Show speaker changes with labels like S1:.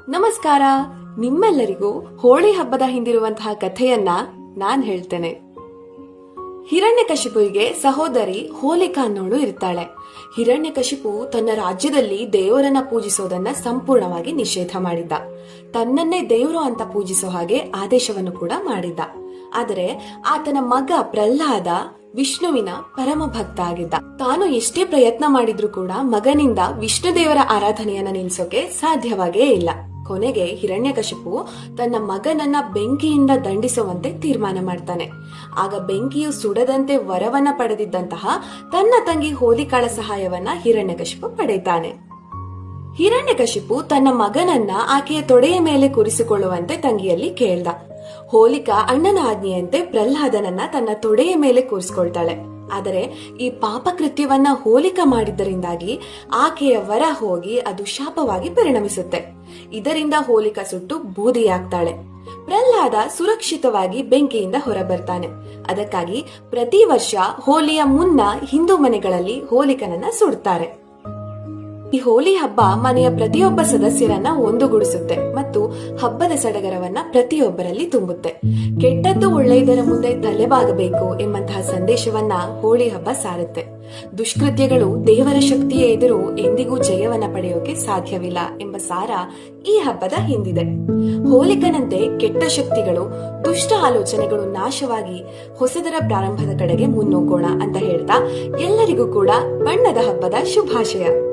S1: ನಮಸ್ಕಾರ. ನಿಮ್ಮೆಲ್ಲರಿಗೂ ಹೋಳಿ ಹಬ್ಬದ ಹಿಂದಿರುವಂತಹ ಕಥೆಯನ್ನ ನಾನ್ ಹೇಳ್ತೇನೆ. ಹಿರಣ್ಯಕಶಿಪುವಿಗೆ ಸಹೋದರಿ ಹೋಲಿಕಾ ಅನ್ನೋಳು ಇರ್ತಾಳೆ. ಹಿರಣ್ಯಕಶಿಪು ತನ್ನ ರಾಜ್ಯದಲ್ಲಿ ದೇವರನ್ನ ಪೂಜಿಸೋದನ್ನ ಸಂಪೂರ್ಣವಾಗಿ ನಿಷೇಧ ಮಾಡಿದ್ದ. ತನ್ನನ್ನೇ ದೇವರು ಅಂತ ಪೂಜಿಸೋ ಹಾಗೆ ಆದೇಶವನ್ನು ಕೂಡ ಮಾಡಿದ್ದ. ಆದರೆ ಆತನ ಮಗ ಪ್ರಹ್ಲಾದ ವಿಷ್ಣುವಿನ ಪರಮ ಭಕ್ತ ಆಗಿದ್ದ. ತಾನು ಎಷ್ಟೇ ಪ್ರಯತ್ನ ಮಾಡಿದ್ರೂ ಕೂಡ ಮಗನಿಂದ ವಿಷ್ಣು ದೇವರ ಆರಾಧನೆಯನ್ನ ನಿಲ್ಸೋಕೆ ಸಾಧ್ಯವಾಗೇ ಇಲ್ಲ. ಕೊನೆಗೆ ಹಿರಣ್ಯಕಶಿಪು ತನ್ನ ಮಗನನ್ನ ಬೆಂಕಿಯಿಂದ ದಂಡಿಸುವಂತೆ ತೀರ್ಮಾನ ಮಾಡ್ತಾನೆ. ಆಗ ಬೆಂಕಿಯು ಸುಡದಂತೆ ವರವನ್ನ ಪಡೆದಿದ್ದಂತಹ ತನ್ನ ತಂಗಿ ಹೋಲಿಕಾಳ ಸಹಾಯವನ್ನ ಹಿರಣ್ಯಕಶಿಪು ಪಡೆಯುತ್ತಾನೆ. ಹಿರಣ್ಯಕಶಿಪು ತನ್ನ ಮಗನನ್ನ ಆಕೆಯ ತೊಡೆಯ ಮೇಲೆ ಕೂರಿಸಿಕೊಳ್ಳುವಂತೆ ತಂಗಿಯಲ್ಲಿ ಕೇಳ್ದ. ಹೋಲಿಕಾ ಅಣ್ಣನ ಆಜ್ಞೆಯಂತೆ ಪ್ರಹ್ಲಾದನನ್ನ ತನ್ನ ತೊಡೆಯ ಮೇಲೆ ಕೂರಿಸಿಕೊಳ್ತಾಳೆ. ಆದರೆ ಈ ಪಾಪ ಕೃತ್ಯವನ್ನ ಹೋಲಿಕಾ ಮಾಡಿದ್ದರಿಂದಾಗಿ ಆಕೆಯ ವರ ಹೋಗಿ ಅದು ಶಾಪವಾಗಿ ಪರಿಣಮಿಸುತ್ತೆ. ಇದರಿಂದ ಹೋಲಿಕಾ ಸುಟ್ಟು ಬೂದಿಯಾಗ್ತಾಳೆ. ಪ್ರಹ್ಲಾದ ಸುರಕ್ಷಿತವಾಗಿ ಬೆಂಕಿಯಿಂದ ಹೊರಬರ್ತಾನೆ. ಅದಕ್ಕಾಗಿ ಪ್ರತಿ ವರ್ಷ ಹೋಲಿಯ ಮುನ್ನ ಹಿಂದೂ ಮನೆಗಳಲ್ಲಿ ಹೋಲಿಕನನ್ನ ಸುಡ್ತಾರೆ. ಈ ಹೋಲಿ ಹಬ್ಬ ಮನೆಯ ಪ್ರತಿಯೊಬ್ಬ ಸದಸ್ಯರನ್ನ ಒಂದುಗೂಡಿಸುತ್ತೆ ಮತ್ತು ಹಬ್ಬದ ಸಡಗರವನ್ನ ಪ್ರತಿಯೊಬ್ಬರಲ್ಲಿ ತುಂಬುತ್ತೆ. ಕೆಟ್ಟದ್ದು ಒಳ್ಳೆಯದರ ಮುಂದೆ ತಲೆಬಾಗಬೇಕು ಎಂಬಂತಹ ಸಂದೇಶವನ್ನ ಹೋಳಿ ಹಬ್ಬ ಸಾರುತ್ತೆ. ದುಷ್ಕೃತ್ಯಗಳು ದೇವರ ಶಕ್ತಿಯ ಎದುರು ಎಂದಿಗೂ ಜಯವನ್ನ ಪಡೆಯೋಕೆ ಸಾಧ್ಯವಿಲ್ಲ ಎಂಬ ಸಾರ ಈ ಹಬ್ಬದ ಹಿಂದಿದೆ. ಹೋಲಿಕನಂತೆ ಕೆಟ್ಟ ಶಕ್ತಿಗಳು, ದುಷ್ಟ ಆಲೋಚನೆಗಳು ನಾಶವಾಗಿ ಹೊಸದರ ಪ್ರಾರಂಭದ ಕಡೆಗೆ ಮುನ್ನೋಗೋಣ ಅಂತ ಹೇಳ್ತಾ ಎಲ್ಲರಿಗೂ ಕೂಡ ಬಣ್ಣದ ಹಬ್ಬದ ಶುಭಾಶಯ.